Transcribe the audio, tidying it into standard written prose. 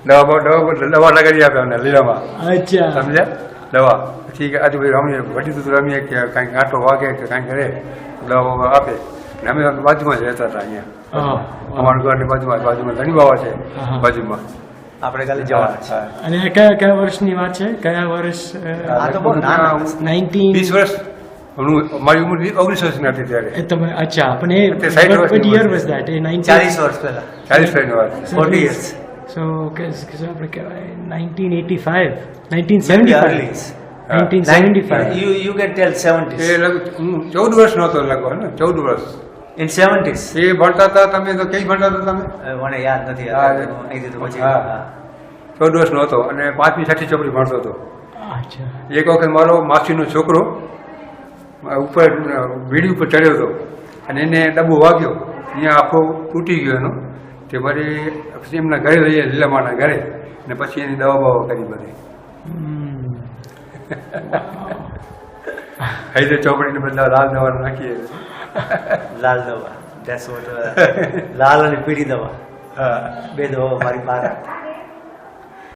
દવા લગાડી આપે અમને લીલામાં. અચ્છા સમજ્યા? દવા પછી આજુબાજુ રમીએ વડી તો રમીએ કે કાંઈક આંટો વાગે કે કાંઈક કરે દવા આપે. ને અમે બાજુમાં જ રહેતા હતા અહીંયા. અમારું ઘરની બાજુમાં ઘણી બાવા છે બાજુમાં. આપણે કાલે જવાના છે. અને કયા વર્ષની વાત છે? કયા વર્ષ? આ તો બહુ નાના 19 20 વર્ષ. મારી ઉંમર 19 વર્ષની હતી ત્યારે. તમે અચ્છા પણ એ તે 60 what year was that? એ 40 વર્ષ પહેલા 40 વર્ષની વાત. 40 years. So આપણે કહેવાય 1985 1975 1975 You can tell 70s. એ હું 14 વર્ષનો હતો લગભગ ને 14 વર્ષ. In 70s. એ ભણતા હતા તમે તો કઈ ભણતા હતા તમે? મને યાદ નથી. હા. અહીંથી તો પછી હા. 14 વર્ષનો હતો અને 5મી 6ઠી ચોપડી ભણતો હતો. અચ્છા એક વખત મારો માસીનો છોકરો ઉપર વીડી ઉપર ચડ્યો હતો અને એને ડબ્બો વાગ્યો, અહીંયા આખો તૂટી ગયો એનો. તે મારી પછી એમના ઘરે લઈએ લીલામાના ઘરે ને પછી એની દવા બવા કરી બધી. હૈદે ચોપડીને બદલા લાલ દવા નાખીએ. લાલ દવા. That's what. લાલ અને પીળી દવા. હા બે દવા મારી પાસે.